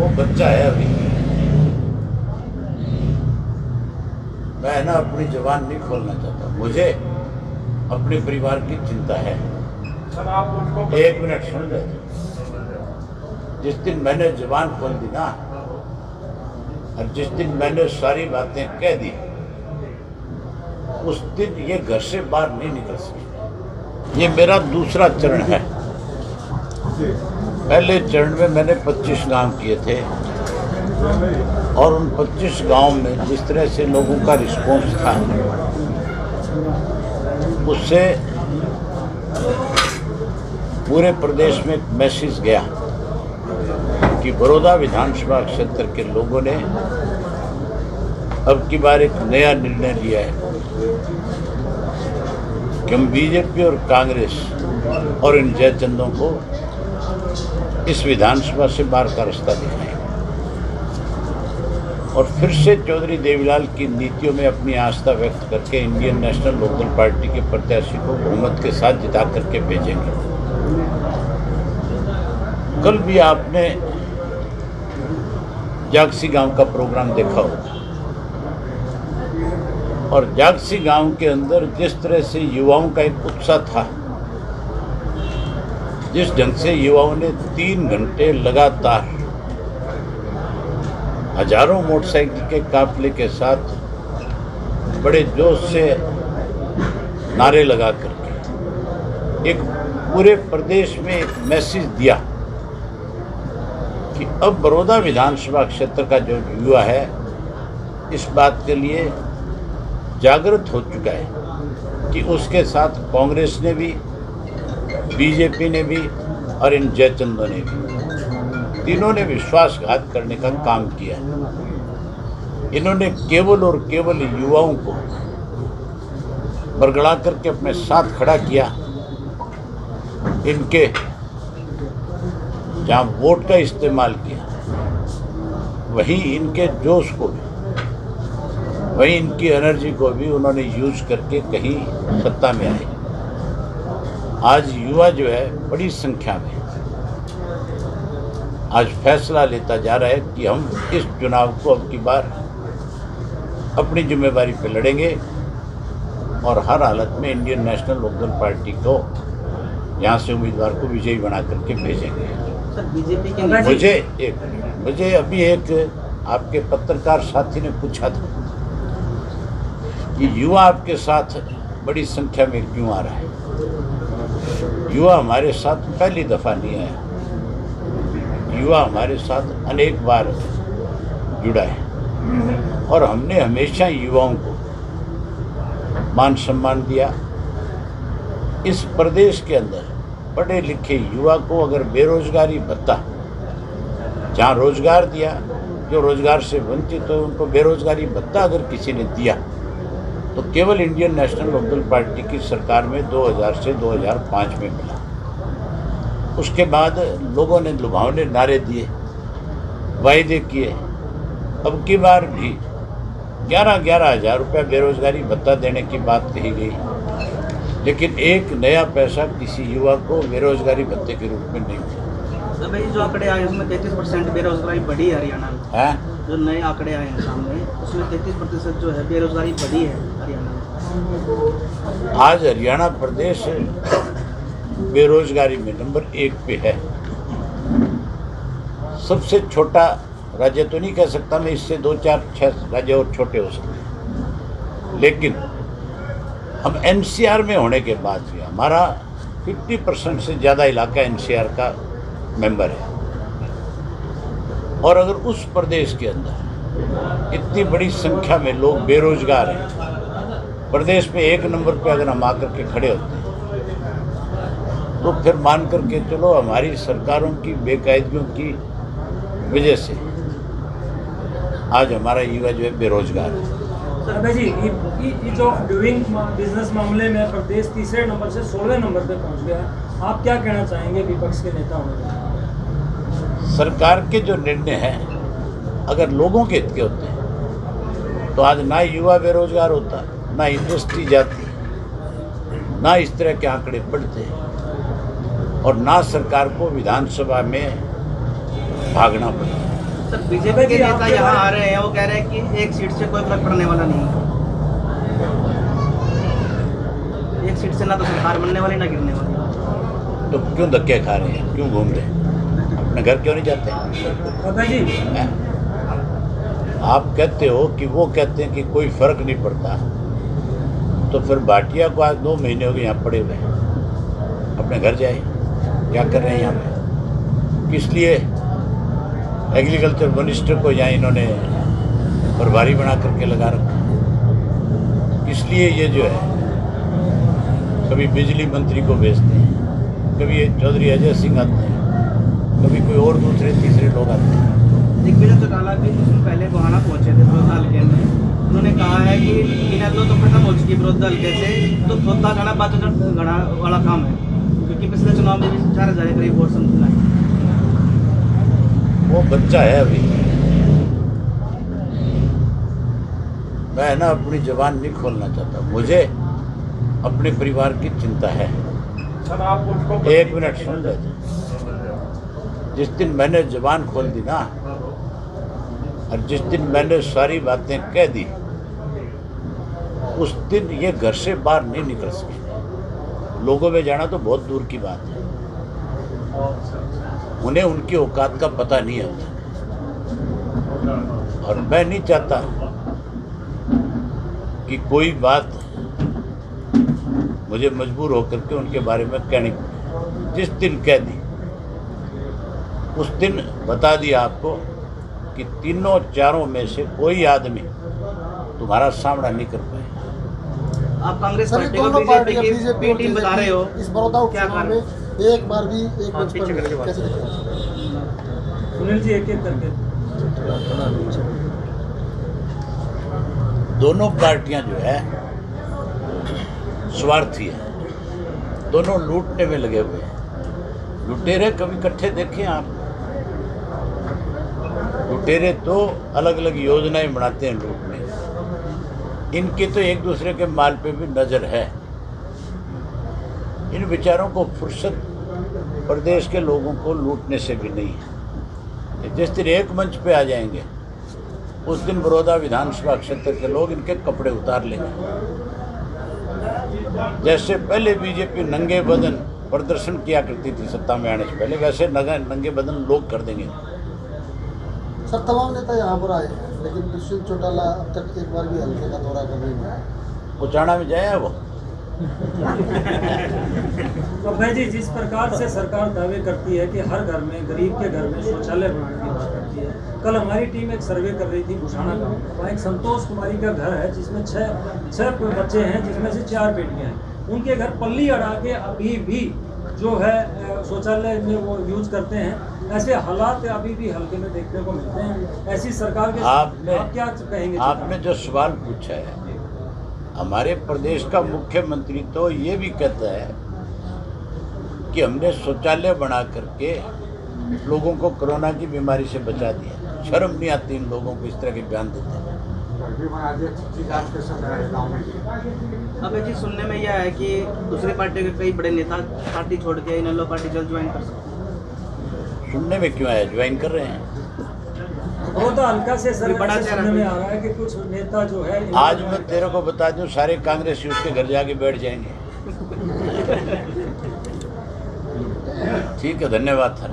वो बच्चा है अभी। मैं ना अपनी जुबान नहीं खोलना चाहता, मुझे अपने परिवार की चिंता है। एक मिनट सुन ले। जिस दिन मैंने जुबान खोल दी ना, और जिस दिन मैंने सारी बातें कह दी, उस दिन ये घर से बाहर नहीं निकल सकती। ये मेरा दूसरा चरण है। पहले चरण में मैंने 25 गांव किए थे, और उन 25 गांव में जिस तरह से लोगों का रिस्पॉन्स था, उससे पूरे प्रदेश में एक मैसेज गया कि बड़ौदा विधानसभा क्षेत्र के लोगों ने अब की बार एक नया निर्णय लिया है कि हम बीजेपी और कांग्रेस और इन जयचंदों को इस विधानसभा से बाहर का रास्ता दिखाएंगे। और फिर से चौधरी देवीलाल की नीतियों में अपनी आस्था व्यक्त करके इंडियन नेशनल लोकदल पार्टी के प्रत्याशी को बहुमत के साथ जिता करके भेजेंगे। कल भी आपने जागसी गांव का प्रोग्राम देखा होगा, और जागसी गांव के अंदर जिस तरह से युवाओं का एक उत्साह था, जिस ढंग से युवाओं ने 3 घंटे लगातार हजारों मोटरसाइकिल के काफिले के साथ बड़े जोश से नारे लगा करके एक पूरे प्रदेश में एक मैसेज दिया कि अब बड़ौदा विधानसभा क्षेत्र का जो युवा है इस बात के लिए जागृत हो चुका है कि उसके साथ कांग्रेस ने भी, बीजेपी ने भी और इन जयचंदों ने भी, तीनों ने विश्वासघात करने का काम किया। इन्होंने केवल और केवल युवाओं को बरगड़ा करके अपने साथ खड़ा किया। इनके जहाँ वोट का इस्तेमाल किया, वहीं इनके जोश को भी, वहीं इनकी एनर्जी को भी उन्होंने यूज करके कहीं सत्ता में आए। आज युवा जो है बड़ी संख्या में आज फैसला लेता जा रहा है कि हम इस चुनाव को अब की बार अपनी जिम्मेदारी पर लड़ेंगे और हर हालत में इंडियन नेशनल लोकदल पार्टी को यहाँ से उम्मीदवार को विजयी बना करके भेजेंगे। सर, बीजेपी के मुझे अभी एक आपके पत्रकार साथी ने पूछा था कि युवा आपके साथ बड़ी संख्या में क्यों आ रहा है। युवा हमारे साथ पहली दफ़ा नहीं आया, युवा हमारे साथ अनेक बार जुड़ा है, और हमने हमेशा युवाओं को मान सम्मान दिया। इस प्रदेश के अंदर पढ़े लिखे युवा को अगर बेरोजगारी भत्ता, जहाँ रोजगार दिया, जो रोजगार से वंचित हो उनको बेरोजगारी भत्ता अगर किसी ने दिया, तो केवल इंडियन नेशनल लोकदल पार्टी की सरकार में 2000 से 2005 में मिला। उसके बाद लोगों ने लुभावने नारे दिए, वायदे किए। अब की बार भी 11-11 हज़ार रुपये बेरोजगारी भत्ता देने की बात कही गई, लेकिन एक नया पैसा किसी युवा को बेरोजगारी भत्ते के रूप में नहीं मिला। तो भाई जो आंकड़े आए उसमें 33% बेरोजगारी बढ़ी है हरियाणा में। है जो नए आंकड़े आए हैं सामने, उसमें 33% जो है बेरोजगारी बढ़ी है हरियाणा में। आज हरियाणा प्रदेश बेरोजगारी में नंबर 1 पे है। सबसे छोटा राज्य तो नहीं कह सकता मैं, इससे 2-4-6 राज्य और छोटे हो सकते हैं, लेकिन हम एनसीआर में होने के बाद भी हमारा 50% से ज़्यादा इलाका एनसीआर का मेंबर है। और अगर उस प्रदेश के अंदर इतनी बड़ी संख्या में लोग बेरोजगार हैं, प्रदेश में 1 नंबर पे अगर हम आकर के खड़े होते हैं, तो फिर मान करके चलो हमारी सरकारों की बेकायदगियों की वजह से आज हमारा युवा जो है बेरोजगार है। Sir ji, ease of doing business मामले में प्रदेश 3रे नंबर से 16वें नंबर पे पहुंच गया है। आप क्या कहना चाहेंगे विपक्ष के नेता होने? सरकार के जो निर्णय हैं अगर लोगों के हित के होते हैं तो आज ना युवा बेरोजगार होता, ना इंडस्ट्री जाती, ना इस तरह के आंकड़े बढ़ते, और ना सरकार को विधानसभा में भागना पड़ता। सर बीजेपी के नेता यहाँ आ रहे हैं, वो कह रहे हैं कि एक सीट से कोई फर्क पड़ने वाला नहीं है। एक सीट से ना तो सरकार बनने वाली ना गिरने वाली। तो क्यों धक्के खा रहे हैं, क्यों घूम रहे हैं, अपने घर क्यों नहीं जाते बाबा जी हैं? आप कहते हो कि वो कहते हैं कि कोई फर्क नहीं पड़ता, तो फिर भाटिया को आज 2 महीने हो गए यहाँ पड़े हुए हैं, अपने घर जाए, क्या कर रहे हैं यहाँ पे? किस लिए एग्रीकल्चर मिनिस्टर को यहाँ इन्होंने प्रभारी बना करके लगा रखा? किस लिए ये जो है कभी बिजली मंत्री को भेजते हैं, कभी ये चौधरी अजय सिंह आते हैं, कभी कोई और दूसरे तीसरे लोग आते हैं। दिग्विजय चौटाला भी कुछ दिन पहले गोहाना पहुंचे थे बड़ौदा हल्के में। उन्होंने कहा है कि इनेलो तो खत्म हो चुकी बड़ौदा हल्के से, तो थोड़ा घना बात घना वाला काम है, क्योंकि पिछले चुनाव में भी 4000 के करीब वोट संख्या। वो बच्चा है अभी, मैं ना अपनी जबान नहीं खोलना चाहता, मुझे अपने परिवार की चिंता है। एक मिनट सुन लेते। जिस दिन मैंने जबान खोल दी ना, और जिस दिन मैंने सारी बातें कह दी, उस दिन ये घर से बाहर नहीं निकल सके। लोगों में जाना तो बहुत दूर की बात है, उन्हें उनकी औकात का पता नहीं होता। और मैं नहीं चाहता कि कोई बात मुझे मजबूर होकर के उनके बारे में कहनी पड़े। जिस दिन कह दी, उस दिन बता दिया आपको कि तीनों चारों में से कोई आदमी तुम्हारा सामना नहीं कर पाए। आप कांग्रेस सर, पार्टी को दोनों पार्टियां बीजेपी की टीम बता रहे हो, इस बड़ौदा क्या उपचुनाव कारण? में एक बार भी एक मंच पर नहीं, कैसे देखते हैं? सुनील जी एक करके। दोनों पार्टियां जो है स्वार्थी है, दोनों लूटने में लगे हुए हैं। लुटेरे कभी इकट्ठे देखें आप? लुटेरे तो अलग अलग योजनाएं बनाते हैं लूटने, इनके तो एक दूसरे के माल पे भी नजर है। इन विचारों को फुर्सत प्रदेश के लोगों को लूटने से भी नहीं है। जिस दिन एक मंच पे आ जाएंगे, उस दिन बड़ौदा विधानसभा क्षेत्र के लोग इनके कपड़े उतार लेंगे। जैसे पहले बीजेपी नंगे बदन प्रदर्शन किया करती थी सत्ता में आने से पहले, वैसे नंगे बदन लोग कर देंगे। सर, तमाम नेता यहाँ पर आए हैं, लेकिन दुष्यंत चौटाला अब तक एक बार भी हल्के का दौरा कर नहीं है। उचाना में जाए वो। तो भाई जी, जिस प्रकार से सरकार दावे करती है कि हर घर में, गरीब के घर में शौचालय बनाने की बात करती है, कल हमारी टीम एक सर्वे कर रही थी भूषाना गाँव में। वहाँ एक संतोष कुमारी का घर है जिसमें छः बच्चे हैं, जिसमें से 4 बेटियाँ हैं। उनके घर पल्ली अड़ा के अभी भी जो है शौचालय में वो यूज करते हैं। ऐसे हालात अभी भी हल्के में देखने को मिलते हैं। ऐसी सरकार के आप क्या कहेंगे? आपने जो सवाल पूछा है, हमारे प्रदेश का मुख्यमंत्री तो ये भी कहता है कि हमने शौचालय बना करके लोगों को कोरोना की बीमारी से बचा दिया। शर्म नहीं आती इन लोगों को इस तरह के बयान देते हैं। अब जी सुनने में यह है कि दूसरी पार्टी के कई बड़े नेता पार्टी छोड़ के इनेलो पार्टी जल्द ज्वाइन कर सकते हैं। सुनने में क्यों आया, ज्वाइन कर रहे हैं। बड़ौदा हल्का से सर बड़ा ऐसे सुनने में आ रहा है कि कुछ नेता जो है आज मैं तेरे को बता दूं, सारे कांग्रेसी उसके घर जाके बैठ जाएंगे। ठीक है, धन्यवाद सर।